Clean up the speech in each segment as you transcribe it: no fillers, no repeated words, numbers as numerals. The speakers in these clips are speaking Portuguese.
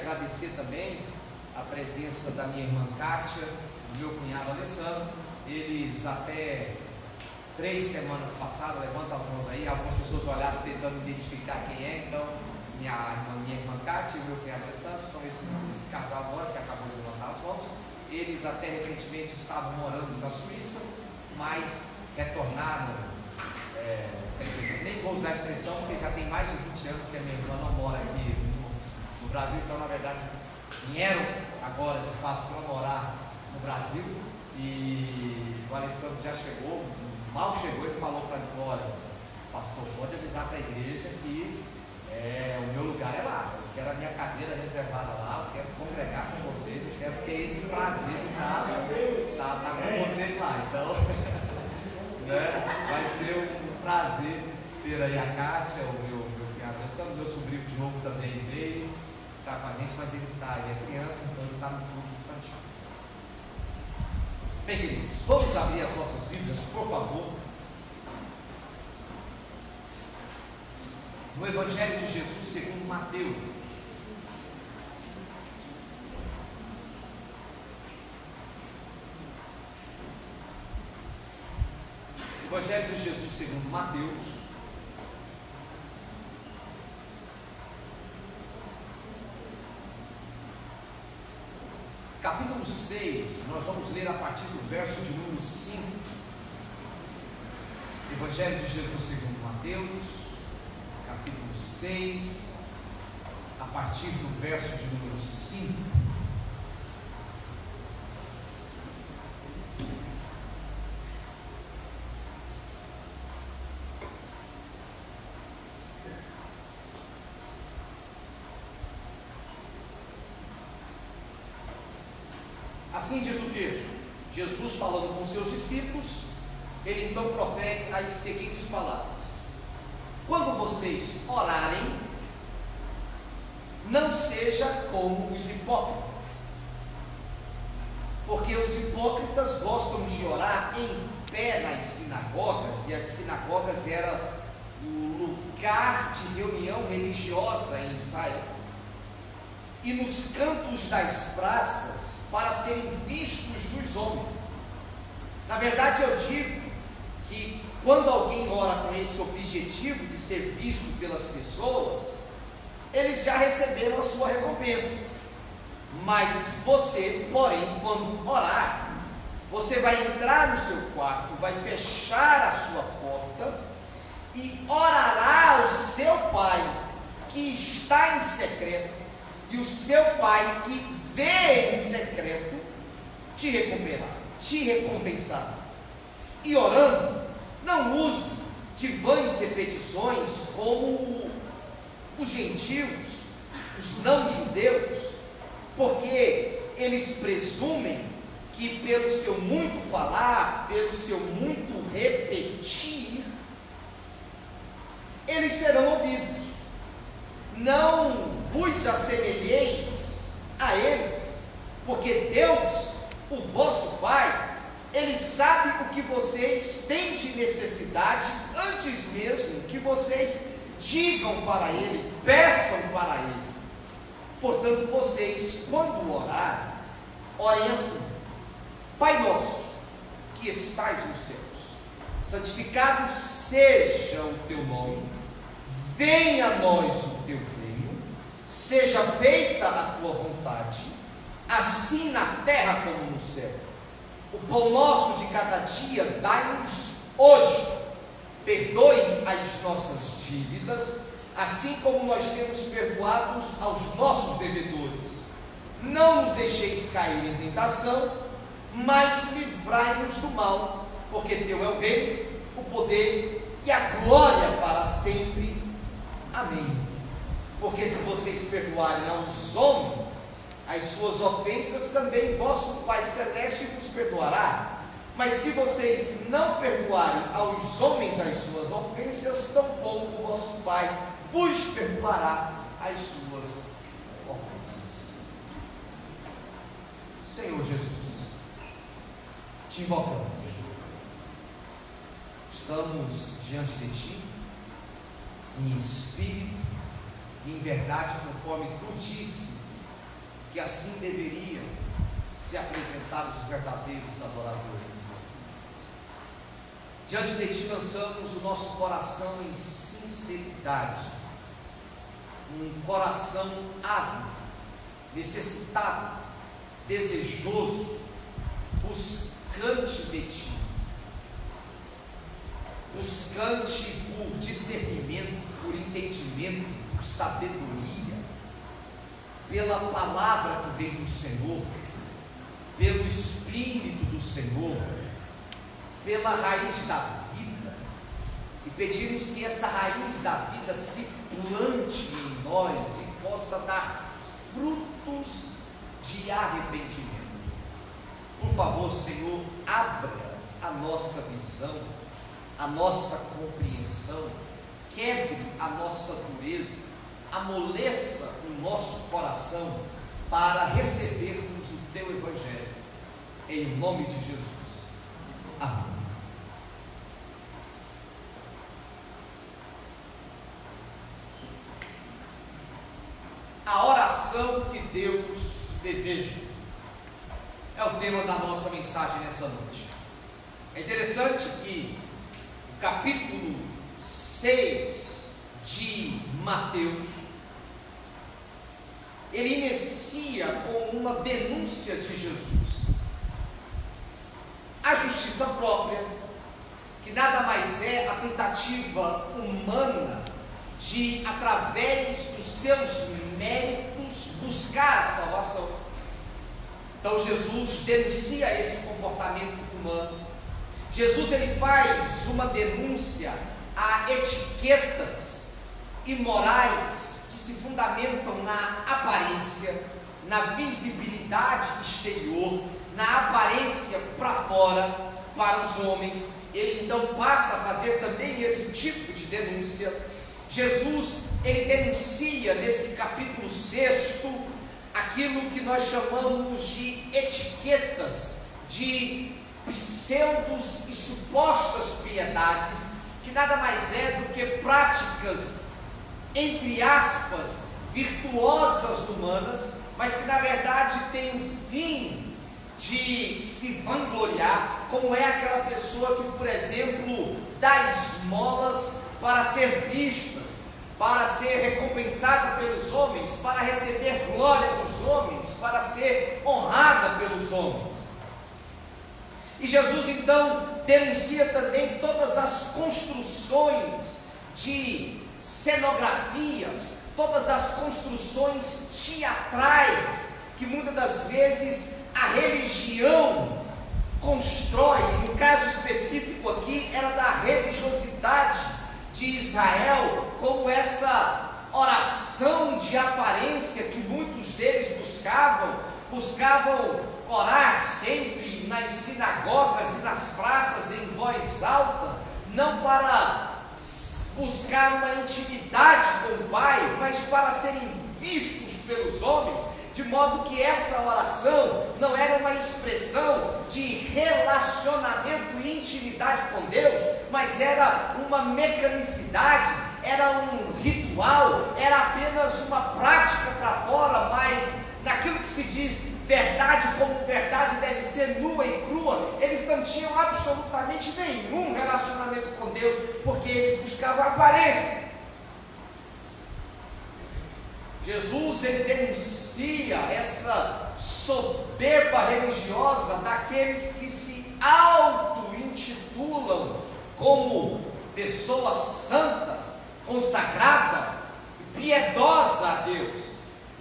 Agradecer também a presença da minha irmã Kátia, do meu cunhado Alessandro. Eles até 3 semanas passadas, levanta as mãos aí, algumas pessoas olharam tentando identificar quem é. Então minha irmã Kátia e o meu cunhado Alessandro são esse casal agora que acabou de levantar as mãos. Eles até recentemente estavam morando na Suíça, mas retornaram, quer dizer, nem vou usar a expressão porque já tem mais de 20 anos que a minha irmã não mora aqui no Brasil. Então na verdade vieram agora de fato para morar no Brasil. E o Alessandro já chegou, mal chegou, ele falou para mim: olha, pastor, pode avisar para a igreja que o meu lugar é lá, eu quero a minha cadeira reservada lá, eu quero congregar com vocês, eu quero ter esse prazer de estar com vocês lá. Então vai ser um prazer ter aí a Kátia, o meu cunhado Alessandro, meu sobrinho Diogo também veio, está com a gente, mas ele é criança, então ele está no culto infantil. Bem, queridos, vamos abrir as nossas Bíblias, por favor, no Evangelho de Jesus segundo Mateus. Evangelho de Jesus segundo Mateus, capítulo 6, nós vamos ler a partir do verso de número 5. Evangelho de Jesus segundo Mateus, capítulo 6, a partir do verso de número 5. Assim diz o texto. Jesus, falando com seus discípulos, ele então profere as seguintes palavras: quando vocês orarem, não seja como os hipócritas, porque os hipócritas gostam de orar em pé nas sinagogas, e as sinagogas eram o lugar de reunião religiosa em Israel, e nos cantos das praças, para serem vistos dos homens. Na verdade, eu digo que quando alguém ora com esse objetivo de ser visto pelas pessoas, eles já receberam a sua recompensa. Mas você, porém, quando orar, você vai entrar no seu quarto, vai fechar a sua porta e orará ao seu Pai que está em secreto, e o seu Pai que vê em secreto te recompensará. E orando, não use de vãs repetições como os gentios, os não-judeus, porque eles presumem que pelo seu muito falar, pelo seu muito repetir, eles serão ouvidos. Não vos assemelheis a eles, porque Deus, o vosso Pai, Ele sabe o que vocês têm de necessidade antes mesmo que vocês digam para Ele, peçam para Ele. Portanto, vocês, quando orarem, orem assim: Pai nosso, que estais nos céus, santificado seja o teu nome, venha a nós o teu reino, seja feita a tua vontade, assim na terra como no céu. O pão nosso de cada dia dai-nos hoje. Perdoe as nossas dívidas, assim como nós temos perdoado aos nossos devedores. Não nos deixeis cair em tentação, mas livrai-nos do mal, porque teu é o reino, o poder e a glória para sempre. Amém. Porque se vocês perdoarem aos homens as suas ofensas, também vosso Pai Celeste vos perdoará. Mas se vocês não perdoarem aos homens as suas ofensas, tampouco vosso Pai vos perdoará as suas ofensas. Senhor Jesus, te invocamos. Estamos diante de Ti, em espírito, em verdade, conforme Tu disse que assim deveriam se apresentar os verdadeiros adoradores. Diante de Ti lançamos o nosso coração em sinceridade, um coração ávido, necessitado, desejoso, buscante de Ti, buscante por discernimento, por entendimento, por sabedoria, pela palavra que vem do Senhor, pelo Espírito do Senhor, pela raiz da vida, e pedimos que essa raiz da vida se plante em nós e possa dar frutos de arrependimento. Por favor, Senhor, abra a nossa visão, a nossa compreensão, quebre a nossa dureza, amoleça o nosso coração para recebermos o Teu Evangelho, em nome de Jesus, amém. A oração que Deus deseja é o tema da nossa mensagem nessa noite. É interessante que o capítulo 6 de Mateus, ele inicia com uma denúncia de Jesus. A justiça própria, que nada mais é a tentativa humana de, através dos seus méritos, buscar a salvação. Então Jesus denuncia esse comportamento humano. Jesus ele faz uma denúncia a etiquetas imorais que se fundamentam na aparência, na visibilidade exterior, na aparência para fora, para os homens. Ele então passa a fazer também esse tipo de denúncia. Jesus ele denuncia nesse capítulo 6 aquilo que nós chamamos de etiquetas, de pseudos e supostas piedades, que nada mais é do que práticas, entre aspas, virtuosas humanas, mas que na verdade tem um fim de se vangloriar, como é aquela pessoa que, por exemplo, dá esmolas para ser vistas, para ser recompensada pelos homens, para receber glória dos homens, para ser honrada pelos homens. E Jesus então denuncia também todas as construções de cenografias, todas as construções teatrais que muitas das vezes a religião constrói. No caso específico aqui era da religiosidade de Israel, como essa oração de aparência que muitos deles buscavam orar sempre nas sinagogas e nas praças em voz alta, não para buscar uma intimidade com o Pai, mas para serem vistos pelos homens, de modo que essa oração não era uma expressão de relacionamento e intimidade com Deus, mas era uma mecanicidade, era um ritual, era apenas uma prática para fora, mas naquilo que se diz verdade como verdade deve ser nua e crua, eles não tinham absolutamente nenhum relacionamento com Deus, porque eles buscavam aparência. Jesus ele denuncia essa soberba religiosa daqueles que se auto-intitulam como pessoa santa, consagrada e piedosa a Deus.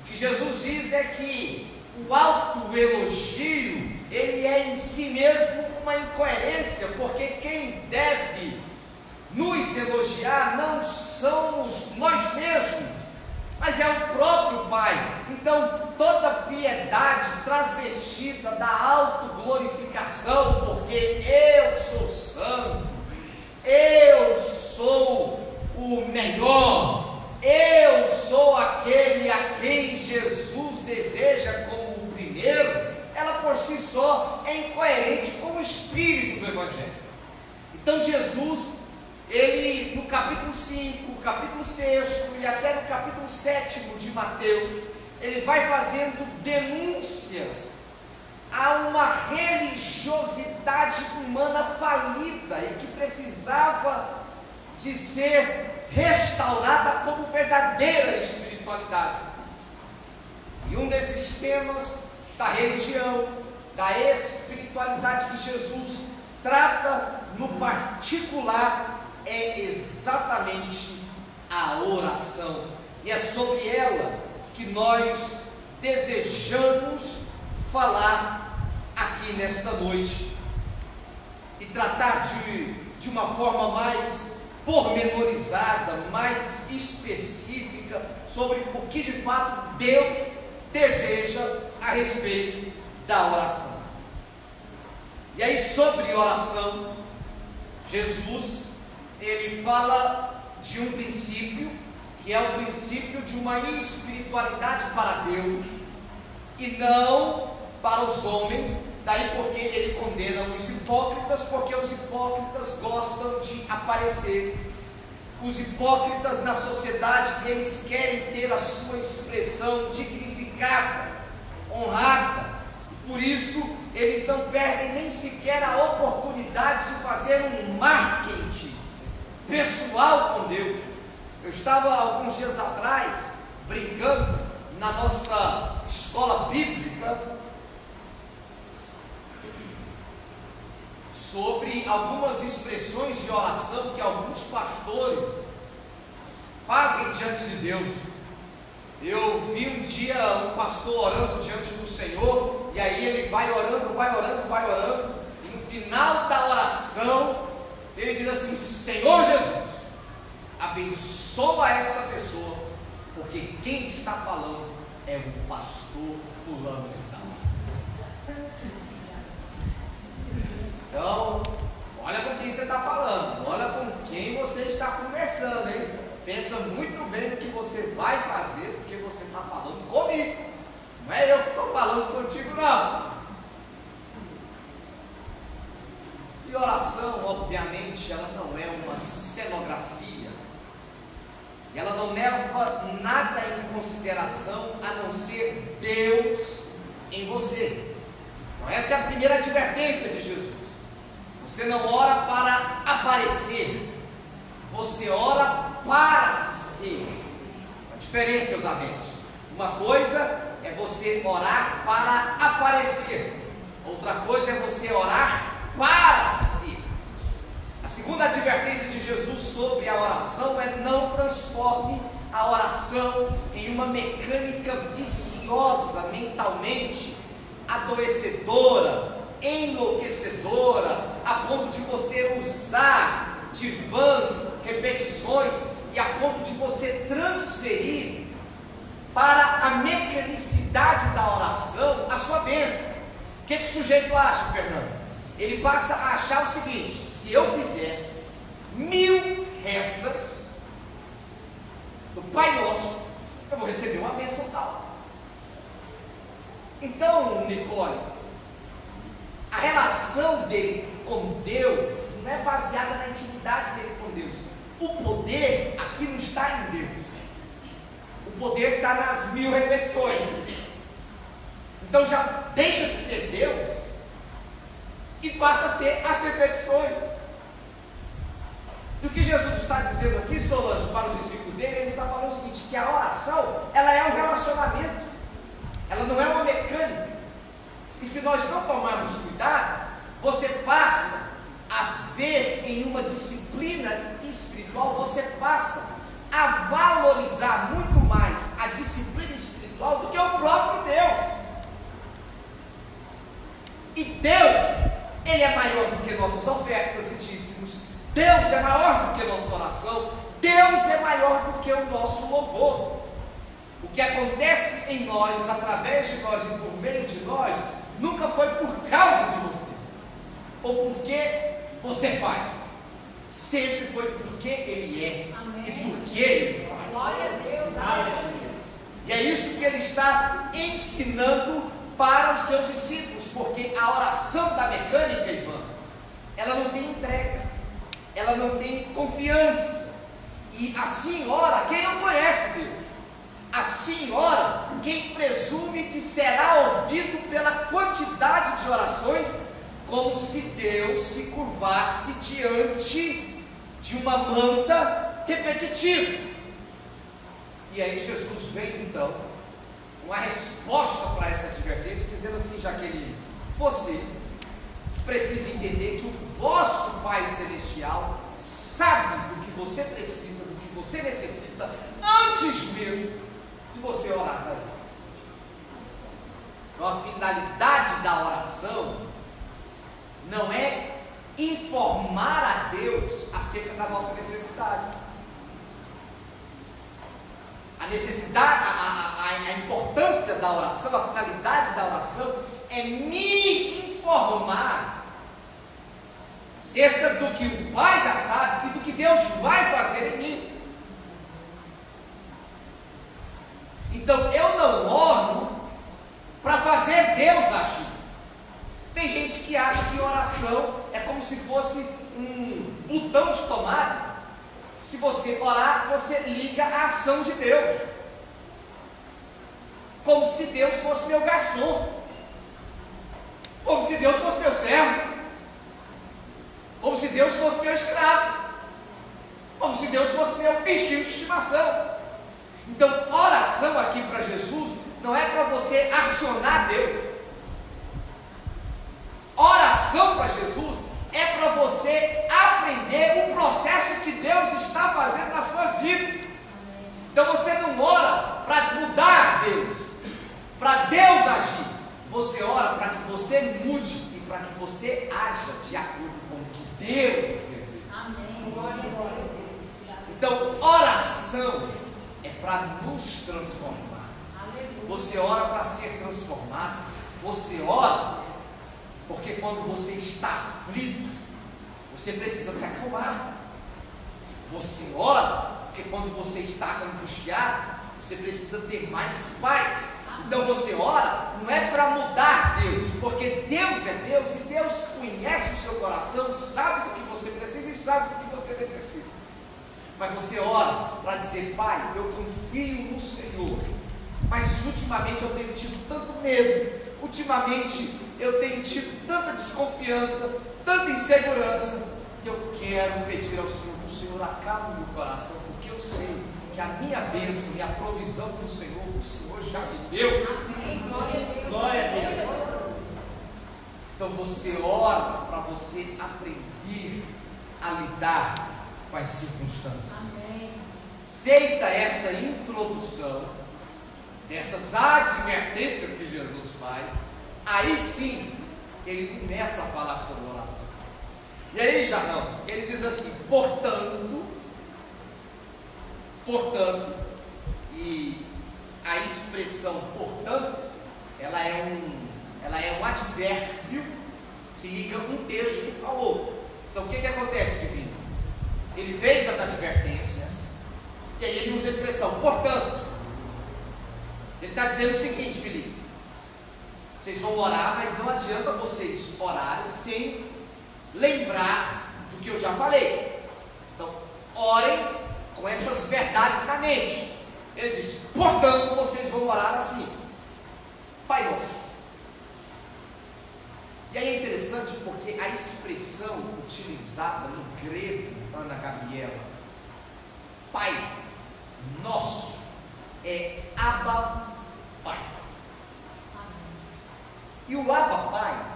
O que Jesus diz é que o autoelogio ele é em si mesmo uma incoerência, porque quem deve nos elogiar não somos nós mesmos, mas é o próprio Pai. Então toda piedade transvestida da autoglorificação, porque eu sou santo, eu sou o melhor, eu sou aquele a quem Jesus deseja como o primeiro, ela por si só é incoerente com o espírito do Evangelho. Então Jesus, ele no capítulo 5, capítulo 6 e até no capítulo 7 de Mateus, ele vai fazendo denúncias a uma religiosidade humana falida e que precisava de ser restaurada como verdadeira espiritualidade. E um desses temas da religião, da espiritualidade que Jesus trata no particular, é exatamente a oração. E é sobre ela que nós desejamos falar aqui nesta noite e tratar de uma forma mais pormenorizada, mais específica sobre o que de fato Deus deseja a respeito da oração. E aí, sobre oração, Jesus ele fala de um princípio que é o princípio de uma espiritualidade para Deus e não para os homens. Daí porque ele condena os hipócritas, porque os hipócritas gostam de aparecer. Os hipócritas na sociedade, eles querem ter a sua expressão dignificada, honrada. Por isso, eles não perdem nem sequer a oportunidade de fazer um marketing pessoal com Deus. Eu estava alguns dias atrás brincando na nossa escola bíblica sobre algumas expressões de oração que alguns pastores fazem diante de Deus. Eu vi um dia um pastor orando diante do Senhor, e aí ele vai orando, e no final da oração, ele diz assim: Senhor Jesus, abençoa essa pessoa, porque quem está falando é o pastor fulano de tal. Então, olha com quem você está falando, olha com quem você está conversando, hein? Pensa muito bem no que você vai fazer, porque você está falando comigo. Não é eu que estou falando contigo, não. E oração, obviamente, ela não é uma cenografia. E ela não leva nada em consideração a não ser Deus em você. Então essa é a primeira advertência de Jesus. Você não ora para aparecer, você ora para ser. A diferença, meus amigos. Uma coisa é você orar para aparecer, outra coisa é você orar para ser. A segunda advertência de Jesus sobre a oração é: não transforme a oração em uma mecânica viciosa mentalmente, adoecedora, enlouquecedora, a ponto de você usar de vãs repetições e a ponto de você transferir para a mecanicidade da oração a sua bênção. O que o sujeito acha, Fernando? Ele passa a achar o seguinte: se eu fizer 1000 rezas do Pai Nosso, eu vou receber uma bênção tal. Então, Nicole, a relação dele com Deus não é baseada na intimidade dele com Deus. O poder aqui não está em Deus. O poder está nas 1000 repetições. Então já deixa de ser Deus e passa a ser as repetições. E o que Jesus está dizendo aqui, Solange, para os discípulos dele, ele está falando o seguinte: que a oração, ela é um relacionamento, ela não é uma mecânica. E se nós não tomarmos cuidado, você passa a ver em uma disciplina espiritual, você passa a valorizar muito mais a disciplina espiritual do que o próprio Deus. E Deus, Ele é maior do que nossas ofertas e dízimos, Deus é maior do que nossa oração, Deus é maior do que o nosso louvor. O que acontece em nós, através de nós e por meio de nós, nunca foi por causa de você, ou porque você faz, sempre foi porque Ele é. Amém. E porque Ele faz. Glória a Deus. Aleluia. E é isso que Ele está ensinando para os seus discípulos, porque a oração da mecânica, Ivan, ela não tem entrega, ela não tem confiança, e assim ora quem não conhece Deus. Assim ora quem presume que será ouvido pela quantidade de orações, como se Deus se curvasse diante de uma manta repetitiva. E aí Jesus veio então com a resposta para essa advertência, dizendo assim: Jaqueline, você precisa entender que o vosso Pai Celestial sabe do que você precisa, do que você necessita, antes mesmo de você orar para Ele. Então a finalidade da oração não é informar a Deus acerca da nossa necessidade. A necessidade, a importância da oração, a finalidade da oração é me informar acerca do que o Pai já sabe e do que Deus vai fazer em mim. Então eu não oro para fazer Deus agir. Tem gente que acha que oração é como se fosse um botão de tomada. Se você orar, você liga a ação de Deus, como se Deus fosse meu garçom, como se Deus fosse meu servo, como se Deus fosse meu escravo, como se Deus fosse meu bichinho de estimação. Então, oração aqui para Jesus não é para você acionar Deus. Oração para Jesus é para você aprender o processo que Deus está fazendo na sua vida. Então você não ora para mudar Deus, para Deus agir. Você ora para que você mude e para que você haja de acordo com o que Deus deseja. Amém. Glória a Deus. Então, oração é para nos transformar. Aleluia. Você ora para ser transformado. Você ora porque quando você está aflito, você precisa se acalmar. Você ora porque quando você está angustiado, você precisa ter mais paz. Então você ora não é para mudar Deus, porque Deus é Deus e Deus conhece o seu coração, sabe do que você precisa e sabe do que você necessita. Mas você ora para dizer: Pai, eu confio no Senhor, mas ultimamente eu tenho tido tanto medo, ultimamente eu tenho tido tanta desconfiança, tanta insegurança, e eu quero pedir ao Senhor que o Senhor acalme meu coração, porque eu sei que a minha bênção e a provisão do Senhor, o Senhor já me deu. Amém. Glória a Deus. Glória a Deus. Então você ora para você aprender a lidar com as circunstâncias. Amém. Feita essa introdução, dessas advertências que Jesus faz, aí sim ele começa a falar sobre oração. E aí já não, ele diz assim: portanto, e a expressão portanto, ela é um advérbio que liga um texto ao outro. Então o que acontece, divino? Ele fez as advertências e aí ele usa a expressão portanto. Ele está dizendo o seguinte: Felipe, vocês vão orar, mas não adianta vocês orarem sem lembrar do que eu já falei. Então, orem com essas verdades na mente. Ele diz: portanto, vocês vão orar assim: Pai Nosso. E aí é interessante porque a expressão utilizada no grego, Ana Gabriela, Pai Nosso, é Abba Pai. E o Abba Pai,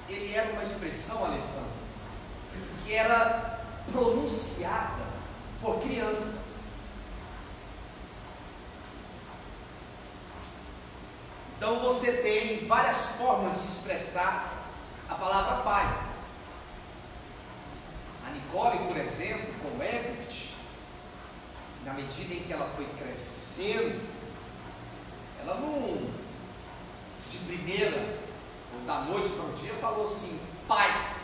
ele era uma expressão, Alessandro, que era pronunciada por criança. Então você tem várias formas de expressar a palavra Pai. A Nicole, por exemplo, com o Herbert, na medida em que ela foi crescendo, ela não, de primeira, ou da noite para o dia, falou assim: Pai.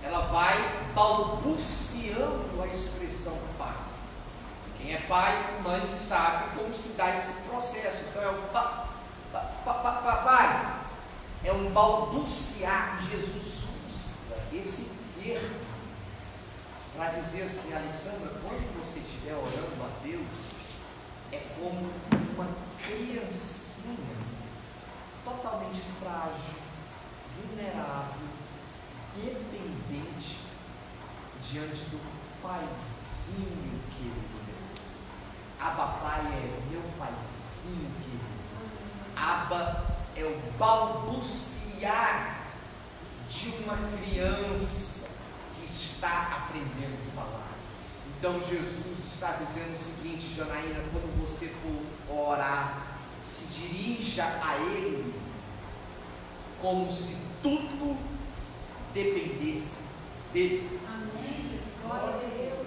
Ela vai balbuciando a expressão Pai. Quem é pai e mãe sabe como se dá esse processo. Então é um pai. É um balbuciar. E Jesus usa esse termo para dizer assim: Alessandra, quando você estiver orando a Deus, é como uma criancinha totalmente frágil, vulnerável, dependente diante do paizinho querido. Abba Pai é meu paizinho querido. Abba é o balbuciar de uma criança que está aprendendo a falar. Então Jesus está dizendo o seguinte: Janaína, quando você for orar, se dirija a Ele como se tudo dependesse dele. Amém, Jesus. Glória a Deus.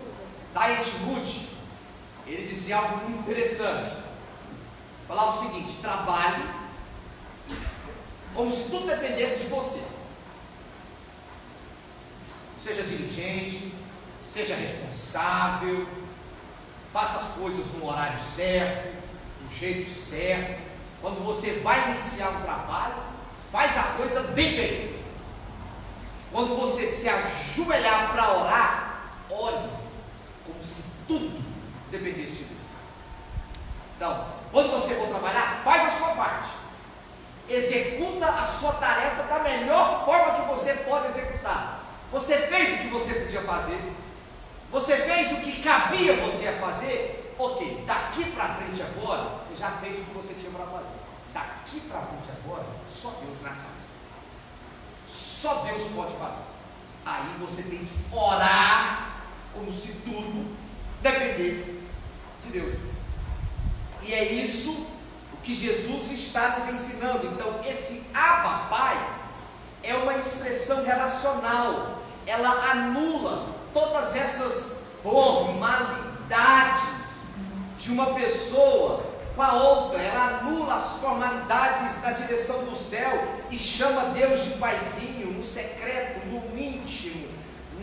Dallas Willard, ele dizia algo muito interessante. Falava o seguinte: trabalhe como se tudo dependesse de você. Seja diligente, seja responsável, faça as coisas no horário certo, do jeito certo. Quando você vai iniciar um trabalho, faz a coisa bem feita. Quando você se ajoelhar para orar, ore como se tudo dependesse de Deus. Então, quando você for trabalhar, faz a sua parte. Executa a sua tarefa da melhor forma que você pode executar. Você fez o que você podia fazer. Você fez o que cabia você a fazer. Ok, daqui para frente agora, você já fez o que você tinha para fazer. Daqui para frente agora, só Deus na casa. Só Deus pode fazer. Aí você tem que orar como se tudo dependesse de Deus. E é isso o que Jesus está nos ensinando. Então, esse Abba Pai é uma expressão relacional. Ela anula todas essas formalidades de uma pessoa com a outra. Ela anula as formalidades da direção do céu e chama Deus de paizinho, no secreto, no íntimo,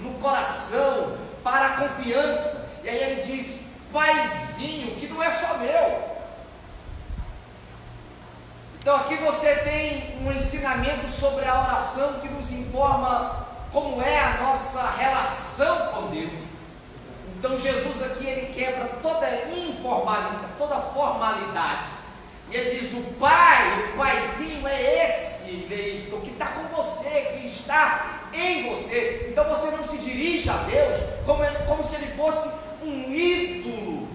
no coração, para a confiança. E aí ele diz: paizinho, que não é só meu. Então aqui você tem um ensinamento sobre a oração que nos informa como é a nossa relação com Deus. Então Jesus aqui ele quebra toda informalidade, toda formalidade. E ele diz: o pai, o paizinho é esse eleito que está com você, que está em você. Então você não se dirige a Deus como se ele fosse um ídolo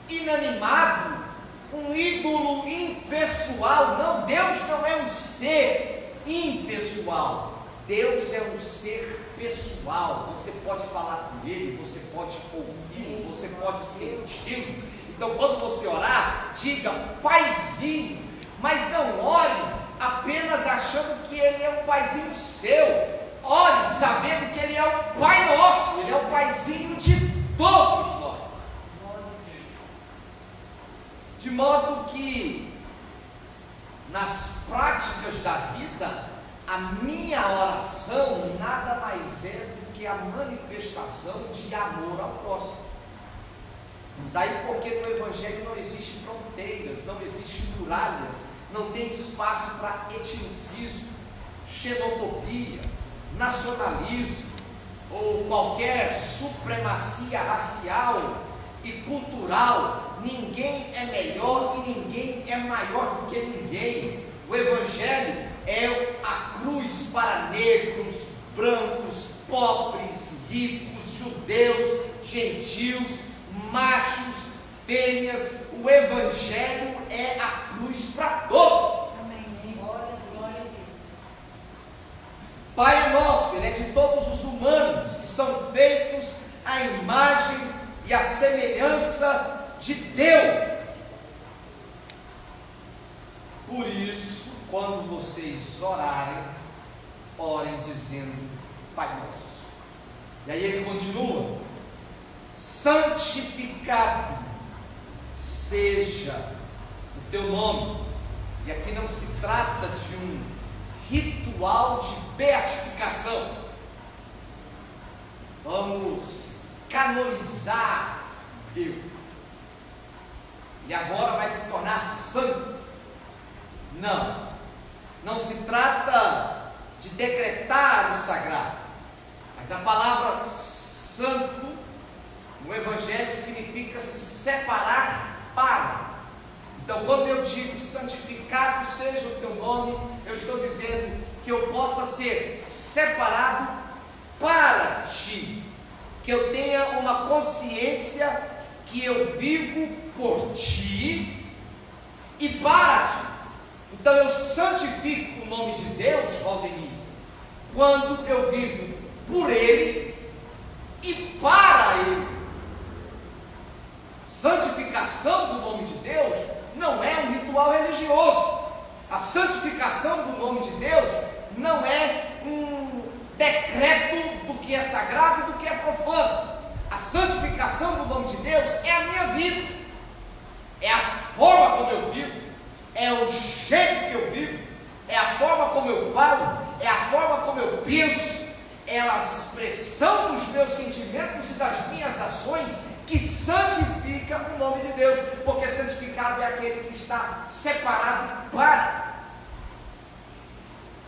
inanimado, um ídolo impessoal. Não, Deus não é um ser impessoal. Deus é um ser pessoal. Você pode falar com Ele, você pode ouvi-lo, você pode senti-lo. Então quando você orar, diga paizinho, mas não ore apenas achando que Ele é um paizinho seu. Ore sabendo que Ele é o Pai nosso, Ele é o paizinho de todos nós. De modo que nas práticas da vida, a minha oração nada mais é do que a manifestação de amor ao próximo. Daí porque no Evangelho não existe fronteiras, não existe muralhas, não tem espaço para etnicismo, xenofobia, nacionalismo ou qualquer supremacia racial e cultural. Ninguém é melhor e ninguém é maior do que ninguém. O Evangelho é a cruz para negros, brancos, pobres, ricos, judeus, gentios, machos, fêmeas. O Evangelho é a cruz para todos. Amém. Glória a Deus. Pai é nosso, Ele é de todos os humanos que são feitos à imagem e à semelhança de Deus. Por isso, quando vocês orarem, orem dizendo Pai Nosso. E aí ele continua: santificado seja o teu nome. E aqui não se trata de um ritual de beatificação. Vamos canonizar Deus. Ele agora vai se tornar santo. Não, não se trata de decretar o sagrado, mas a palavra santo no Evangelho significa se separar para. Então, quando eu digo santificado seja o teu nome, eu estou dizendo que eu possa ser separado para ti, que eu tenha uma consciência que eu vivo por ti e para ti. Então eu santifico o nome de Deus, Valdenise, quando eu vivo por Ele e para Ele. Santificação do nome de Deus não é um ritual religioso. A santificação do nome de Deus não é um decreto do que é sagrado e do que é profano. A santificação do nome de Deus é a minha vida, é a forma como eu vivo, é o jeito que eu vivo, é a forma como eu falo, é a forma como eu penso, é a expressão dos meus sentimentos e das minhas ações que santifica o nome de Deus, porque santificado é aquele que está separado para.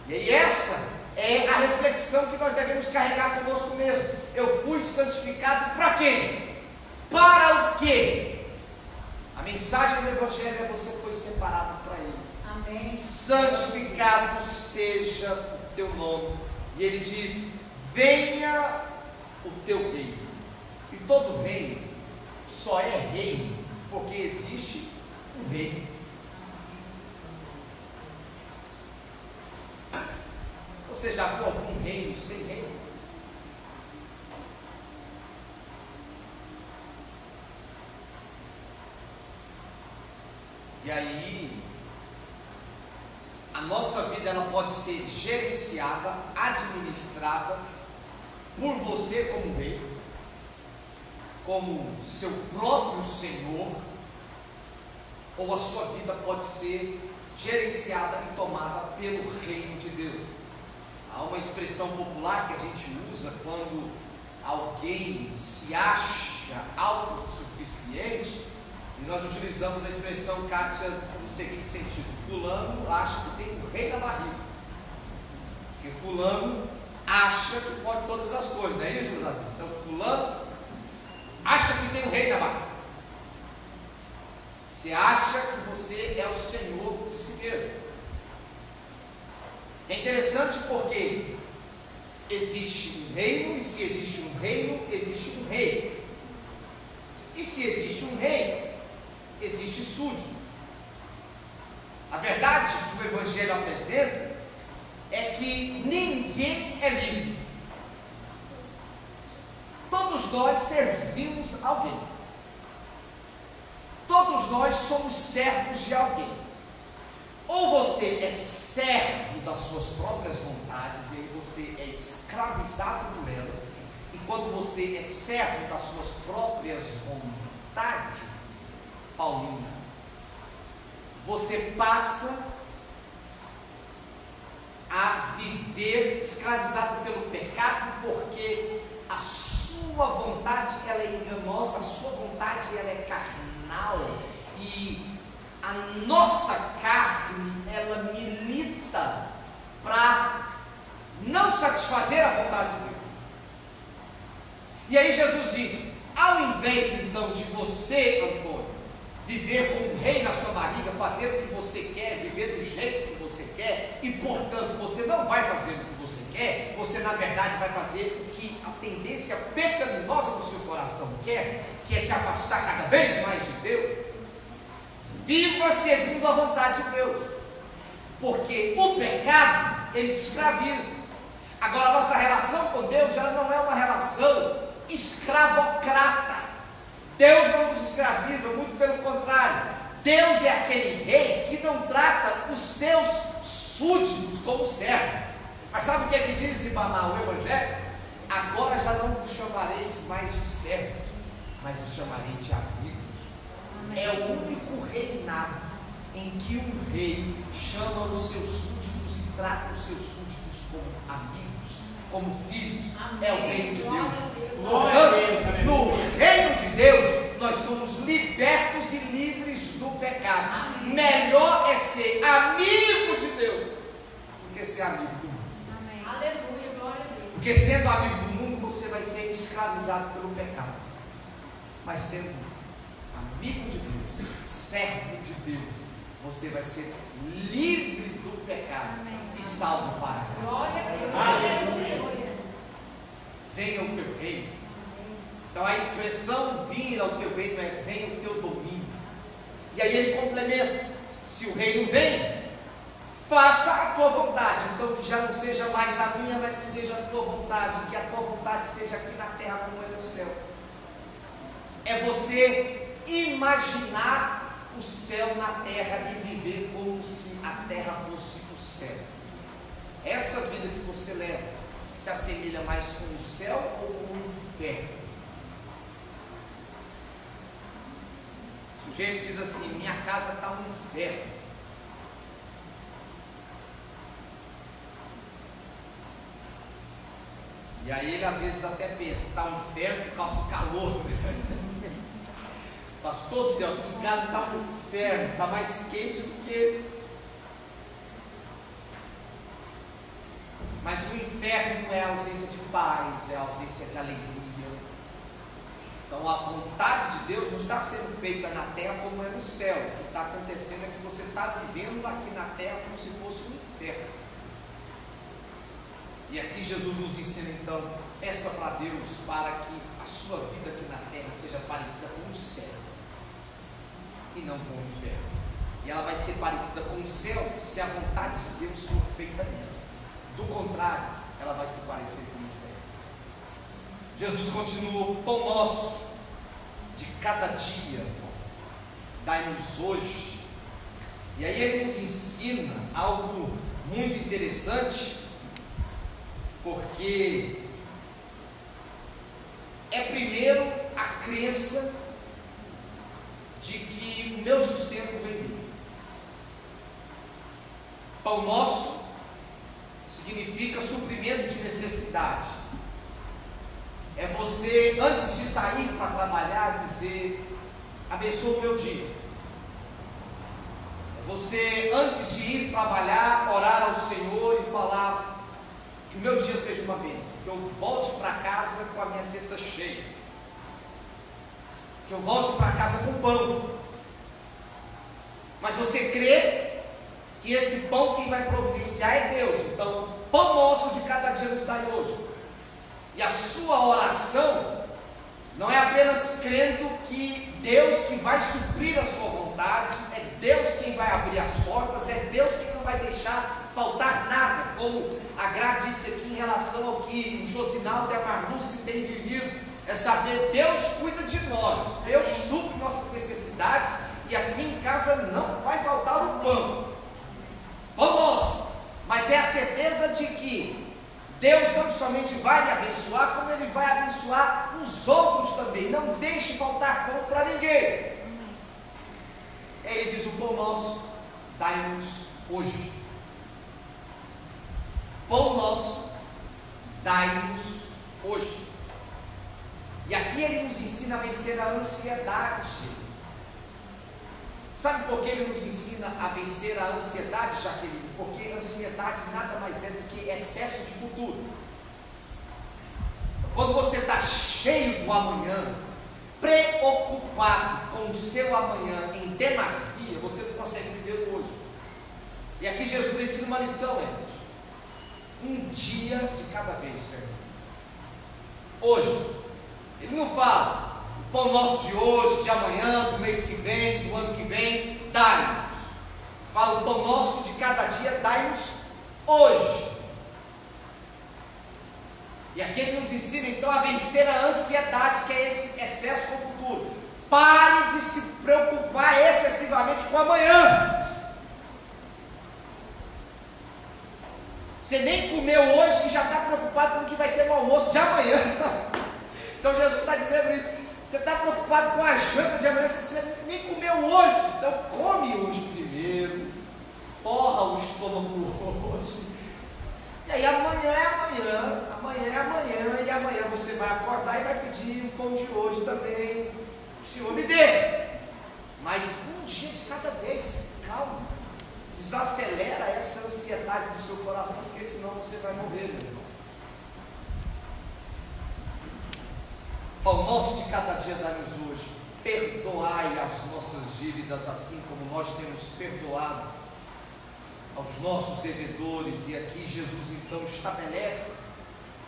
E essa é a reflexão que nós devemos carregar conosco mesmo. Eu fui santificado para quem? Para o quê? A mensagem do Evangelho é: você foi separado para Ele. Amém. Santificado seja o teu nome. E Ele diz: venha o teu reino. E todo reino só é reino porque existe um reino. Você já viu algum reino sem reino? E aí, a nossa vida ela pode ser gerenciada, administrada por você como rei, como seu próprio Senhor, ou a sua vida pode ser gerenciada e tomada pelo reino de Deus. Há uma expressão popular que a gente usa quando alguém se acha autossuficiente, e nós utilizamos a expressão, Kátia, no seguinte sentido: fulano acha que tem um rei na barriga, porque fulano acha que pode todas as coisas, não é isso, meus amigos? Então fulano acha que tem um rei na barriga. Você acha que você é o Senhor de si mesmo. É interessante porque existe um reino, e se existe um reino, existe um rei. E se existe um rei, existe súdito. A verdade que o Evangelho apresenta é que ninguém é livre. Todos nós servimos alguém. Todos nós somos servos de alguém. Ou você é servo das suas próprias vontades, e aí você é escravizado por elas, e quando você é servo das suas próprias vontades, Paulinha, você passa a viver escravizado pelo pecado, porque a sua vontade ela é enganosa, a sua vontade ela é carnal, e a nossa carne, ela milita para não satisfazer a vontade de Deus. E aí Jesus diz: ao invés então de você, Antônio, viver como um rei na sua barriga, fazer o que você quer, viver do jeito que você quer, e portanto você não vai fazer o que você quer, você na verdade vai fazer o que a tendência pecaminosa do seu coração quer, que é te afastar cada vez mais de Deus. Viva segundo a vontade de Deus, porque o pecado ele te escraviza. Agora a nossa relação com Deus ela não é uma relação escravocrata. Deus não nos escraviza, muito pelo contrário. Deus é aquele rei que não trata os seus súditos como servos. Mas sabe o que é que diz Ibaná, o Evangelho? Agora já não vos chamareis mais de servos, mas vos chamarei de amigos. É o único reinado em que um rei chama os seus súditos e trata os seus súditos como amigos, como filhos. Amém. É o reino de Deus. Portanto, no reino de Deus, nós somos libertos e livres do pecado. Amém. Melhor é ser amigo de Deus do que ser amigo do mundo. Amém. Aleluia, glória a Deus. Porque sendo amigo do mundo, você vai ser escravizado pelo pecado. Mas sendo amigo de Deus, servo de Deus, você vai ser livre do pecado e salvo para a graça. Aleluia. Venha o teu reino. Então a expressão vir ao teu reino é venha o teu domínio. E aí ele complementa: se o reino vem, faça a tua vontade. Então que já não seja mais a minha, mas que seja a tua vontade. Que a tua vontade seja aqui na terra como é no céu. É você imaginar o céu na terra e viver como se a terra fosse o céu. Essa vida que você leva se assemelha mais com o céu ou com o inferno? O sujeito diz assim: minha casa está um inferno. E aí ele às vezes até pensa: está um inferno por causa do calor. Pastor do céu, aqui em casa está um inferno, está mais quente do que... Mas o inferno não é a ausência de paz, é a ausência de alegria. Então a vontade de Deus não está sendo feita na terra como é no céu. O que está acontecendo é que você está vivendo aqui na terra como se fosse um inferno. E aqui Jesus nos ensina então: peça para Deus para que a sua vida aqui na terra seja parecida com o céu e não com o inferno. E ela vai ser parecida com o céu se a vontade de Deus for feita nela. Do contrário, ela vai se parecer com o inferno. Jesus continua: o pão nosso de cada dia dai-nos hoje. E aí ele nos ensina algo muito interessante, porque é primeiro a crença de que o meu sustento vem dele. Pão nosso significa suprimento de necessidade. É você, antes de sair para trabalhar, dizer: abençoa o meu dia. É você, antes de ir trabalhar, orar ao Senhor e falar: que o meu dia seja uma bênção, que eu volte para casa com a minha cesta cheia, que eu volte para casa com pão. Mas você crê que esse pão quem vai providenciar é Deus. Então, pão nosso de cada dia nos dai hoje. E a sua oração não é apenas crendo que Deus que vai suprir a sua vontade, é Deus quem vai abrir as portas, é Deus quem não vai deixar faltar nada, como a Gra disse aqui em relação ao que o Josinaldo e a Marluce têm vivido, é saber: Deus cuida de nós, Deus supre nossas necessidades, e aqui em casa não vai faltar o pão nosso, mas é a certeza de que Deus não somente vai me abençoar, como Ele vai abençoar os outros também. Não deixe faltar pão para ninguém. Ele diz: o pão nosso dai-nos hoje. Pão nosso dai-nos hoje. E aqui ele nos ensina a vencer a ansiedade. Sabe por que ele nos ensina a vencer a ansiedade, Jaqueline? Porque a ansiedade nada mais é do que excesso de futuro. Quando você está cheio do amanhã, preocupado com o seu amanhã em demasia, você não consegue viver o hoje. E aqui Jesus ensina uma lição, irmãos. Um dia de cada vez, Fernando. Hoje, ele não fala: o pão nosso de hoje, de amanhã, do mês que vem, do ano que vem, dai-nos. Fala: o pão nosso de cada dia, dai-nos hoje. E aqui ele nos ensina então a vencer a ansiedade, que é esse excesso com o futuro. Pare de se preocupar excessivamente com amanhã. Você nem comeu hoje e já está preocupado com o que vai ter no almoço de amanhã. Então Jesus está dizendo isso. Você está preocupado com a janta de amanhã, você nem comeu hoje. Então come hoje primeiro, forra o estômago hoje. E aí amanhã é amanhã, amanhã é amanhã, e amanhã você vai acordar e vai pedir o pão de hoje também. O Senhor me dê. Mas um dia de cada vez, calma. Desacelera essa ansiedade do seu coração, porque senão você vai morrer, meu irmão. Pão nosso de cada dia dá-nos hoje. perdoai as nossas dívidas, assim como nós temos perdoado aos nossos devedores. E aqui Jesus então estabelece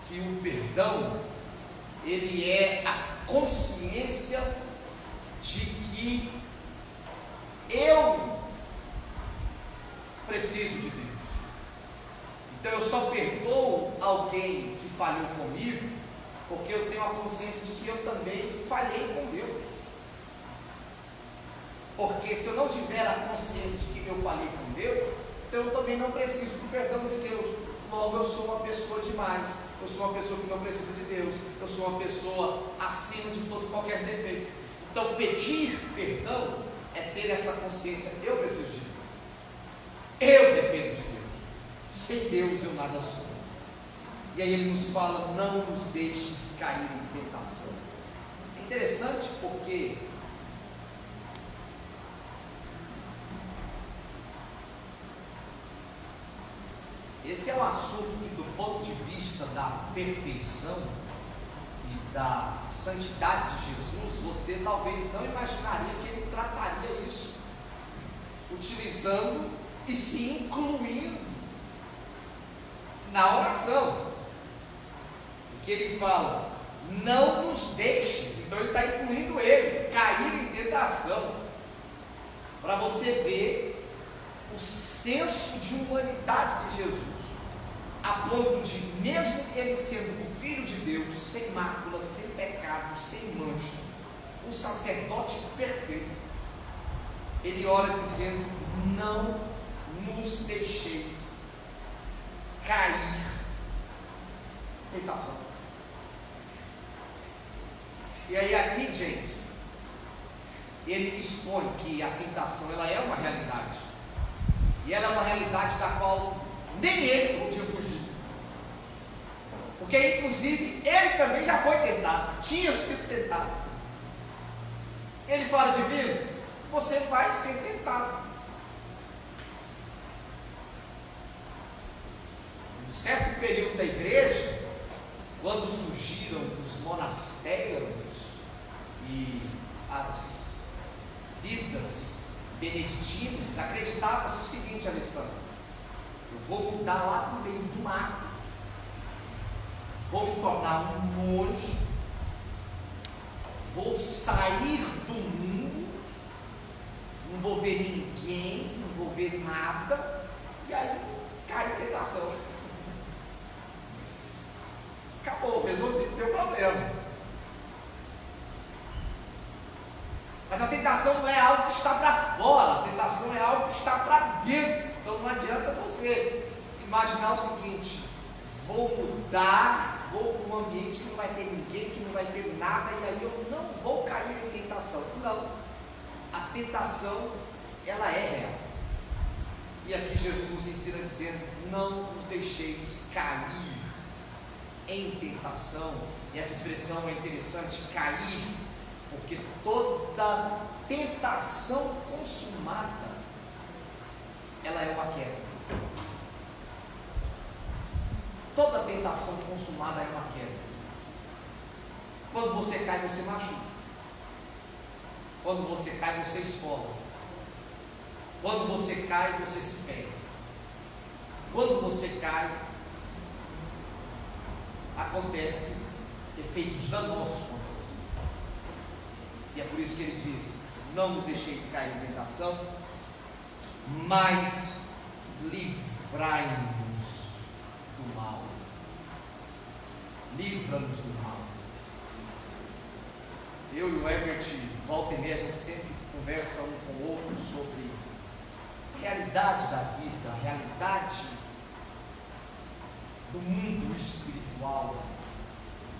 que o perdão, ele é a consciência de que eu preciso de Deus. Então eu só perdoo alguém que falhou comigo, porque eu tenho a consciência de que eu também falhei com Deus. Porque se eu não tiver a consciência de que eu falhei com Deus, então eu também não preciso do perdão de Deus. Logo eu sou uma pessoa demais, eu sou uma pessoa que não precisa de Deus, eu sou uma pessoa acima de todo qualquer defeito. Então pedir perdão é ter essa consciência: eu preciso de Deus, eu dependo de Deus, sem Deus eu nada sou. E aí ele nos fala: não nos deixes cair em tentação. É interessante porque esse é um assunto que, do ponto de vista da perfeição e da santidade de Jesus, você talvez não imaginaria que ele trataria isso, utilizando e se incluindo na oração. Porque ele fala: não nos deixes. Então ele está incluindo ele, cair em tentação, para você ver o senso de humanidade de Jesus, a ponto de, mesmo ele sendo o Filho de Deus, sem mácula, sem pecado, sem mancha, um sacerdote perfeito, ele ora dizendo: não nos deixeis cair em tentação. E aí aqui, gente, ele expõe que a tentação, ela é uma realidade, e ela é uma realidade da qual nem ele podia fugir, porque inclusive ele também já foi tentado, tinha sido tentado. Ele fala: divino, você vai ser tentado. Em certo período da igreja, quando surgiram os monastérios e as vidas beneditinas, acreditava-se o seguinte: Alessandro, eu vou mudar lá no meio do mato, vou me tornar um monge, vou sair do mundo, não vou ver ninguém, não vou ver nada, e aí cai em tentação. Acabou, resolvi o meu problema. Mas a tentação não é algo que está para fora, a tentação é algo que está para dentro. Então não adianta você imaginar o seguinte: vou mudar, vou para um ambiente que não vai ter ninguém, que não vai ter nada, e aí eu não vou cair em tentação. Não, a tentação, ela é real. E aqui Jesus nos ensina dizendo: não nos deixeis cair em tentação. E essa expressão é interessante, cair, porque toda tentação consumada, ela é uma queda. Toda tentação consumada é uma queda. Quando você cai, você machuca. Quando você cai, você esfola. Quando você cai, você se pega. Quando você cai, acontece efeitos danosos contra você. E é por isso que ele diz: não nos deixeis cair em tentação, mas livrai-nos do mal. Livra-nos do mal. Eu e o Herbert, volta e meia, a gente sempre conversa um com o outro sobre a realidade da vida, a realidade do mundo espiritual,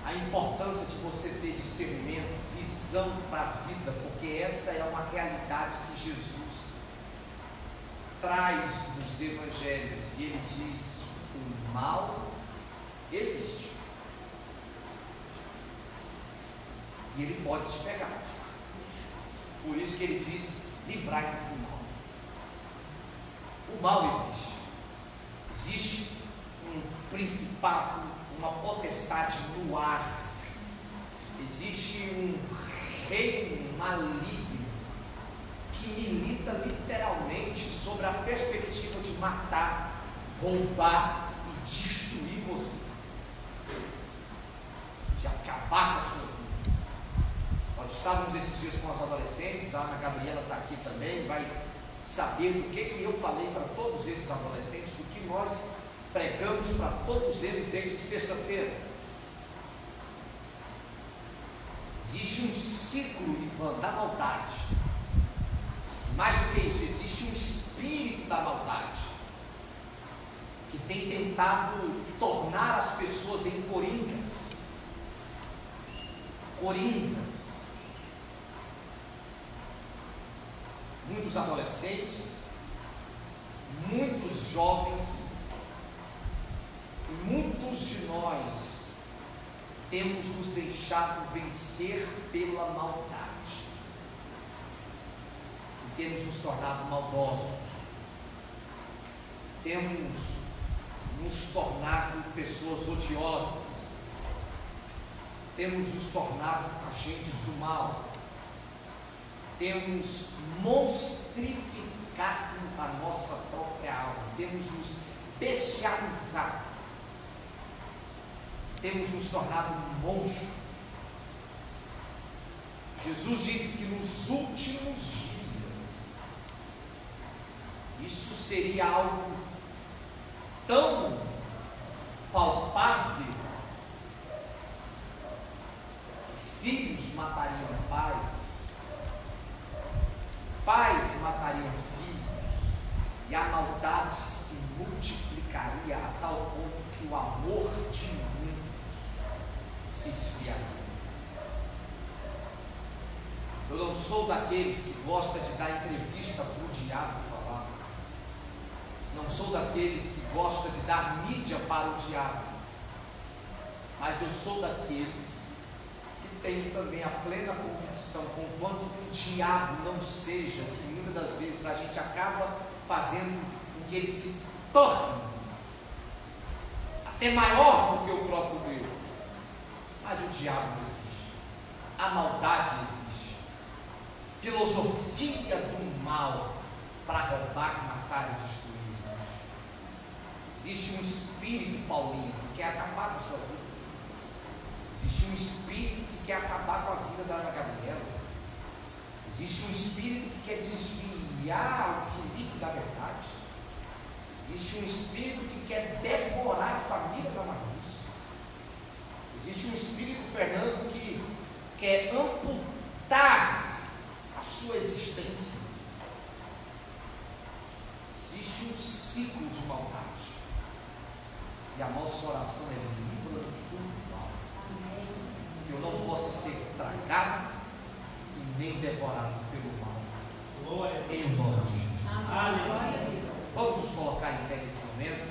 a importância de você ter discernimento, visão para a vida, porque essa é uma realidade que Jesus traz nos evangelhos, e ele diz: o mal existe, e ele pode te pegar. Por isso que ele diz: livrai-nos do mal. O mal existe. Existe um principado, uma potestade no ar. Existe um reino maligno que milita literalmente sobre a perspectiva de matar, roubar e destruir você, de acabar com a sua vida. Nós estávamos esses dias com as adolescentes, a Ana Gabriela está aqui também, vai saber do que eu falei para todos esses adolescentes, do que nós pregamos para todos eles desde sexta-feira. Existe um ciclo, Ivan, da maldade. Mais do que isso, existe um espírito da maldade que tem tentado tornar as pessoas em coringas. Muitos adolescentes, muitos jovens, e muitos de nós temos nos deixado vencer pela maldade, e temos nos tornado maldosos, temos nos tornado pessoas odiosas, temos nos tornado agentes do mal, temos monstrificado a nossa própria alma, temos nos bestializado, temos nos tornado um monstro. Jesus disse que nos últimos dias isso seria algo tão palpável que filhos matariam pais, pais matariam filhos, e a maldade se multiplicaria a tal ponto que o amor de muitos se esfriaria. Eu não sou daqueles que gosta de dar entrevista para o diabo falar. Não sou daqueles que gosta de dar mídia para o diabo. Mas eu sou daqueles que tenho também a plena convicção, conquanto o diabo não seja, que muitas das vezes a gente acaba fazendo com que ele se torne até maior do que o próprio Deus. Mas o diabo não existe. A maldade existe. Filosofia do mal para roubar, matar e destruir. Existe um espírito paulino que quer acabar com a sua vida. Existe um espírito que quer acabar com a vida da Ana Gabriela. Existe um espírito que quer desviar o Felipe da verdade. Existe um espírito que quer devorar a família da Marlúcia. Existe um espírito, Fernando, que quer amputar a sua existência. Existe um ciclo de maldade. E a nossa oração é: livra-nos do mal. Que eu não possa ser tragado e nem devorado pelo mal. Em nome de Jesus. Vamos nos colocar em pé nesse momento.